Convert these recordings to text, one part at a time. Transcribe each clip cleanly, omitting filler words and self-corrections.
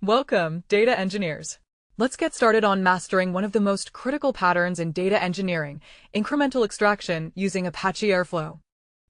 Welcome, data engineers. Let's get started on mastering one of the most critical patterns in data engineering, incremental extraction using Apache Airflow.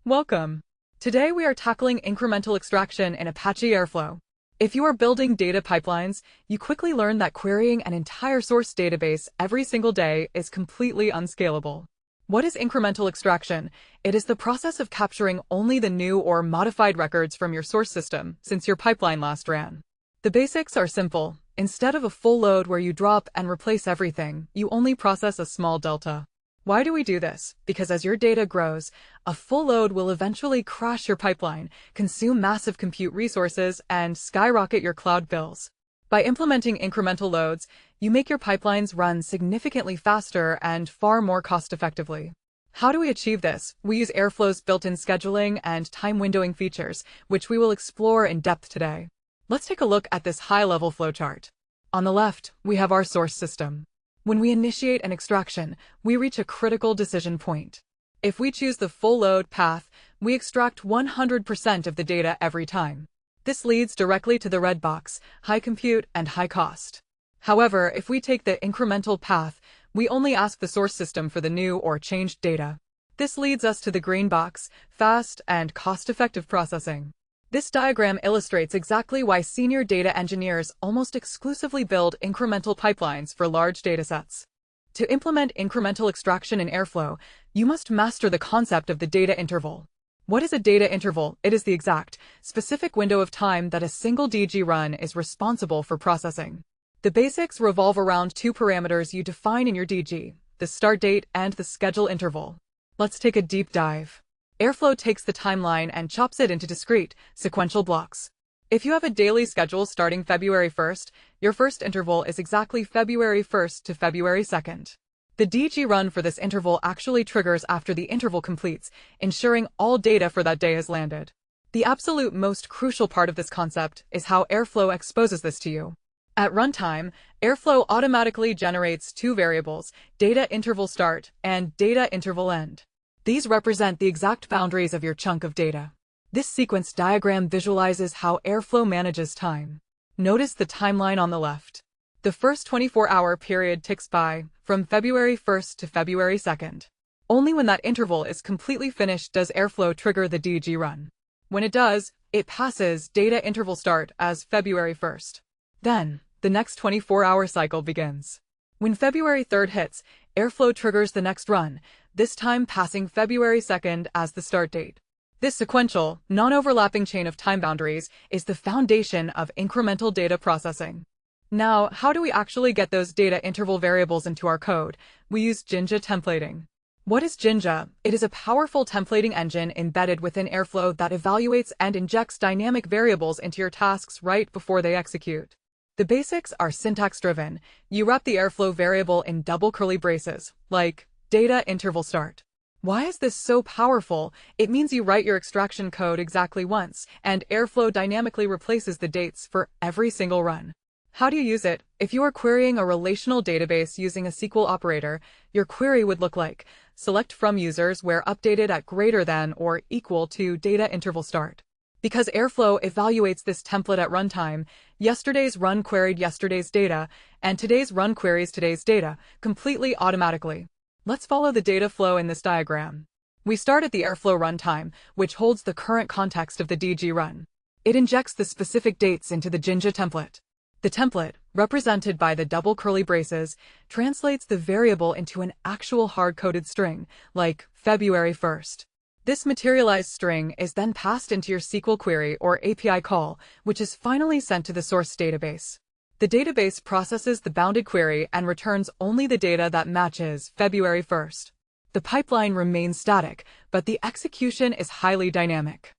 Welcome. Today we are tackling incremental extraction in Apache Airflow. If you are building data pipelines, you quickly learn that querying an entire source database every single day is completely unscalable. What is incremental extraction? It is the process of capturing only the new or modified records from your source system since your pipeline last ran. The basics are simple. Instead of a full load where you drop and replace everything, you only process a small delta. Why do we do this? Because as your data grows, a full load will eventually crash your pipeline, consume massive compute resources, and skyrocket your cloud bills. By implementing incremental loads, you make your pipelines run significantly faster and far more cost-effectively. How do we achieve this? We use Airflow's built-in scheduling and time windowing features, which we will explore in depth today. Let's take a look at this high-level flowchart. On the left, we have our source system. When we initiate an extraction, we reach a critical decision point. If we choose the full load path, we extract 100% of the data every time. This leads directly to the red box, high compute and high cost. However, if we take the incremental path, we only ask the source system for the new or changed data. This leads us to the green box, fast and cost-effective processing. This diagram illustrates exactly why senior data engineers almost exclusively build incremental pipelines for large datasets. To implement incremental extraction in Airflow, you must master the concept of the data interval. What is a data interval? It is the exact, specific window of time that a single DG run is responsible for processing. The basics revolve around two parameters you define in your DG, the start date and the schedule interval. Let's take a deep dive. Airflow takes the timeline and chops it into discrete, sequential blocks. If you have a daily schedule starting February 1st, your first interval is exactly February 1st to February 2nd. The DG run for this interval actually triggers after the interval completes, ensuring all data for that day has landed. The absolute most crucial part of this concept is how Airflow exposes this to you. At runtime, Airflow automatically generates two variables, data interval start and data interval end. These represent the exact boundaries of your chunk of data. This sequence diagram visualizes how Airflow manages time. Notice the timeline on the left. The first 24-hour period ticks by, from February 1st to February 2nd. Only when that interval is completely finished does Airflow trigger the DG run. When it does, it passes data interval start as February 1st. Then, the next 24-hour cycle begins. When February 3rd hits, Airflow triggers the next run, this time passing February 2nd as the start date. This sequential, non-overlapping chain of time boundaries is the foundation of incremental data processing. Now, how do we actually get those data interval variables into our code? We use Jinja templating. What is Jinja? It is a powerful templating engine embedded within Airflow that evaluates and injects dynamic variables into your tasks right before they execute. The basics are syntax-driven. You wrap the Airflow variable in double curly braces, like data interval start. Why is this so powerful? It means you write your extraction code exactly once, and Airflow dynamically replaces the dates for every single run. How do you use it? If you are querying a relational database using a SQL operator, your query would look like select from users where updated at greater than or equal to data interval start. Because Airflow evaluates this template at runtime, yesterday's run queried yesterday's data, and today's run queries today's data, completely automatically. Let's follow the data flow in this diagram. We start at the Airflow runtime, which holds the current context of the DG run. It injects the specific dates into the Jinja template. The template, represented by the double curly braces, translates the variable into an actual hard-coded string, like February 1st. This materialized string is then passed into your SQL query or API call, which is finally sent to the source database. The database processes the bounded query and returns only the data that matches February 1st. The pipeline remains static, but the execution is highly dynamic.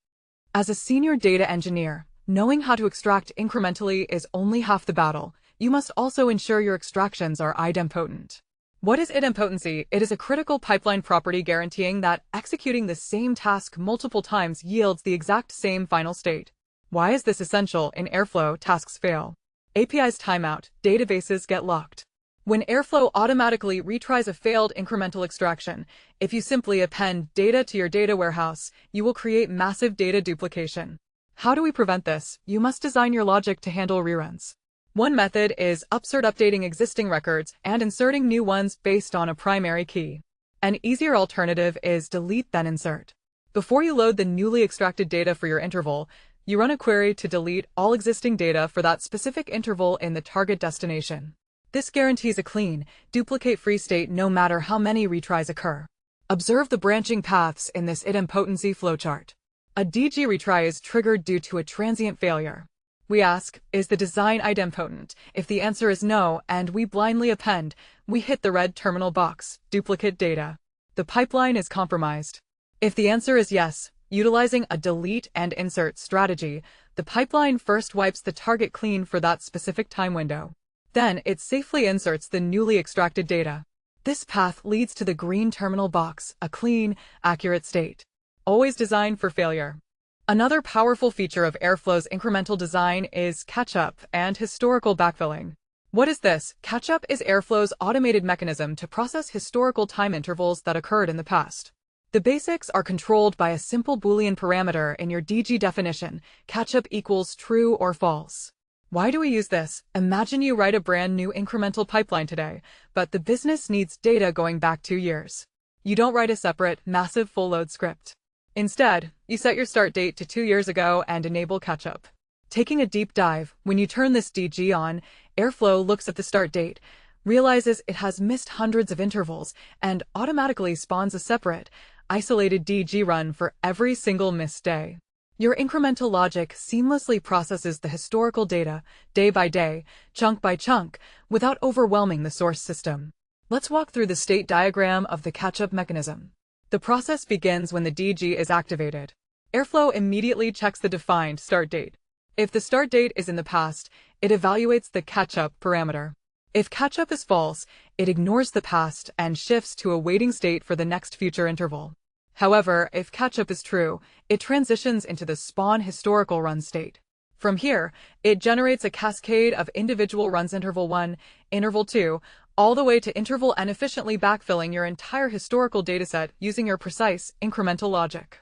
As a senior data engineer, knowing how to extract incrementally is only half the battle. You must also ensure your extractions are idempotent. What is idempotency? It is a critical pipeline property guaranteeing that executing the same task multiple times yields the exact same final state. Why is this essential? In Airflow, tasks fail. APIs time out, databases get locked. When Airflow automatically retries a failed incremental extraction, if you simply append data to your data warehouse, you will create massive data duplication. How do we prevent this? You must design your logic to handle reruns. One method is updating existing records and inserting new ones based on a primary key. An easier alternative is delete then insert. Before you load the newly extracted data for your interval, you run a query to delete all existing data for that specific interval in the target destination. This guarantees a clean, duplicate-free state no matter how many retries occur. Observe the branching paths in this idempotency flowchart. A DG retry is triggered due to a transient failure. We ask, is the design idempotent? If the answer is no, and we blindly append, we hit the red terminal box, duplicate data. The pipeline is compromised. If the answer is yes, utilizing a delete and insert strategy, the pipeline first wipes the target clean for that specific time window. Then it safely inserts the newly extracted data. This path leads to the green terminal box, a clean, accurate state. Always designed for failure. Another powerful feature of Airflow's incremental design is catch-up and historical backfilling. What is this? Catch-up is Airflow's automated mechanism to process historical time intervals that occurred in the past. The basics are controlled by a simple Boolean parameter in your DG definition, catch-up equals true or false. Why do we use this? Imagine you write a brand new incremental pipeline today, but the business needs data going back 2 years. You don't write a separate, massive full-load script. Instead, you set your start date to 2 years ago and enable catch-up. Taking a deep dive, when you turn this DG on, Airflow looks at the start date, realizes it has missed hundreds of intervals, and automatically spawns a separate, isolated DG run for every single missed day. Your incremental logic seamlessly processes the historical data, day by day, chunk by chunk, without overwhelming the source system. Let's walk through the state diagram of the catch-up mechanism. The process begins when the DG is activated. Airflow immediately checks the defined start date. If the start date is in the past, it evaluates the catch-up parameter. If catch-up is false, it ignores the past and shifts to a waiting state for the next future interval. However, if catch-up is true, it transitions into the spawn historical run state. From here, it generates a cascade of individual runs interval 1, interval 2, all the way to interval n, efficiently backfilling your entire historical dataset using your precise incremental logic.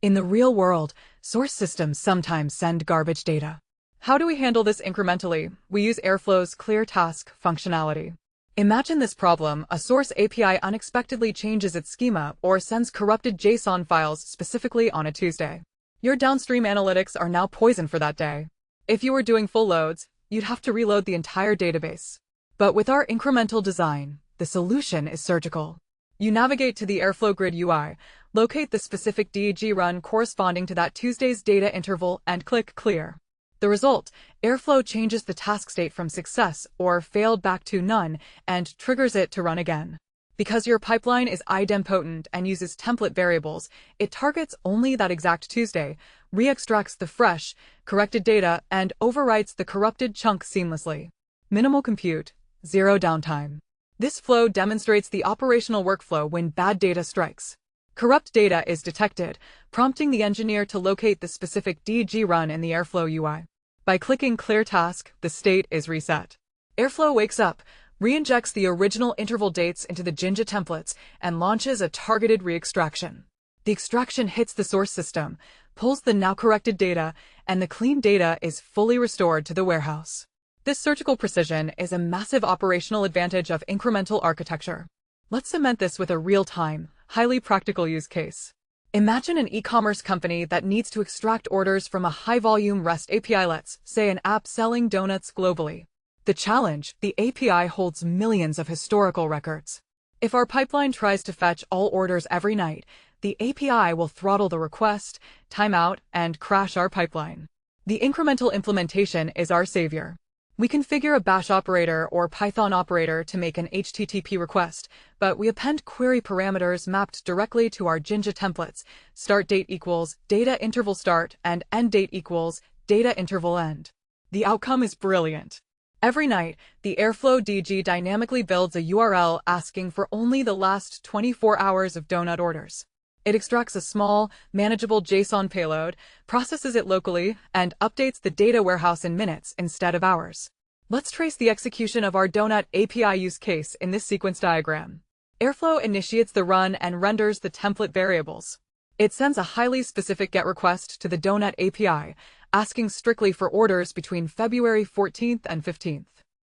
In the real world, source systems sometimes send garbage data. How do we handle this incrementally? We use Airflow's clear task functionality. Imagine this problem: a source API unexpectedly changes its schema or sends corrupted JSON files specifically on a Tuesday. Your downstream analytics are now poisoned for that day. If you were doing full loads, you'd have to reload the entire database. But with our incremental design, the solution is surgical. You navigate to the Airflow Grid UI, locate the specific DG run corresponding to that Tuesday's data interval, and click Clear. The result: Airflow changes the task state from success or failed back to none and triggers it to run again. Because your pipeline is idempotent and uses template variables, it targets only that exact Tuesday, re-extracts the fresh, corrected data, and overwrites the corrupted chunk seamlessly. Minimal compute, zero downtime. This flow demonstrates the operational workflow when bad data strikes. Corrupt data is detected, prompting the engineer to locate the specific DG run in the Airflow UI. By clicking Clear Task, the state is reset. Airflow wakes up, re-injects the original interval dates into the Jinja templates, and launches a targeted re-extraction. The extraction hits the source system, pulls the now corrected data, and the clean data is fully restored to the warehouse. This surgical precision is a massive operational advantage of incremental architecture. Let's cement this with a real-time, highly practical use case. Imagine an e-commerce company that needs to extract orders from a high-volume REST API, let's say an app selling donuts globally. The challenge: the API holds millions of historical records. If our pipeline tries to fetch all orders every night, the API will throttle the request, timeout, and crash our pipeline. The incremental implementation is our savior. We configure a bash operator or Python operator to make an HTTP request, but we append query parameters mapped directly to our Jinja templates: start date equals data interval start and end date equals data interval end. The outcome is brilliant. Every night, the Airflow DG dynamically builds a URL asking for only the last 24 hours of donut orders. It extracts a small, manageable JSON payload, processes it locally, and updates the data warehouse in minutes instead of hours. Let's trace the execution of our donut API use case in this sequence diagram. Airflow initiates the run and renders the template variables. It sends a highly specific GET request to the donut API, asking strictly for orders between February 14th and 15th.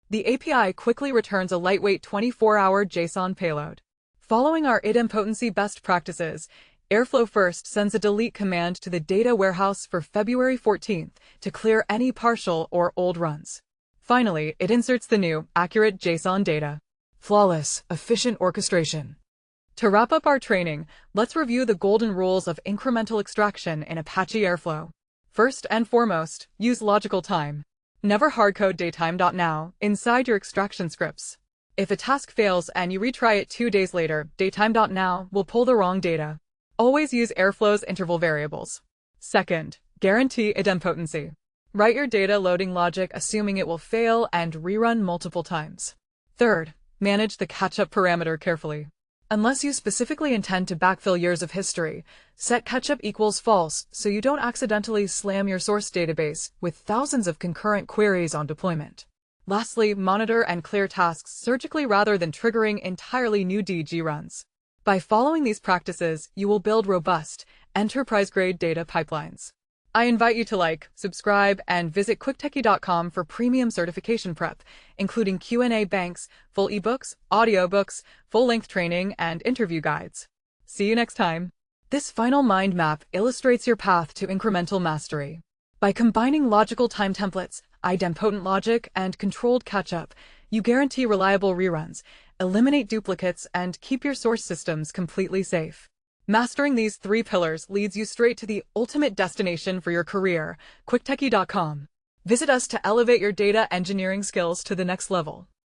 The API quickly returns a lightweight 24-hour JSON payload. Following our idempotency best practices, Airflow first sends a delete command to the data warehouse for February 14th to clear any partial or old runs. Finally, it inserts the new, accurate JSON data. Flawless, efficient orchestration. To wrap up our training, let's review the golden rules of incremental extraction in Apache Airflow. First and foremost, use logical time. Never hardcode datetime.now inside your extraction scripts. If a task fails and you retry it 2 days later, datetime.now will pull the wrong data. Always use Airflow's interval variables. Second, guarantee idempotency. Write your data loading logic assuming it will fail and rerun multiple times. Third, manage the catch-up parameter carefully. Unless you specifically intend to backfill years of history, set catch-up equals false so you don't accidentally slam your source database with thousands of concurrent queries on deployment. Lastly, monitor and clear tasks surgically rather than triggering entirely new DG runs. By following these practices, you will build robust, enterprise-grade data pipelines. I invite you to like, subscribe, and visit quicktechie.com for premium certification prep, including Q&A banks, full ebooks, audiobooks, full-length training, and interview guides. See you next time. This final mind map illustrates your path to incremental mastery. By combining logical time templates, idempotent logic, and controlled catch-up, you guarantee reliable reruns, eliminate duplicates, and keep your source systems completely safe. Mastering these 3 pillars leads you straight to the ultimate destination for your career, quicktechie.com. Visit us to elevate your data engineering skills to the next level.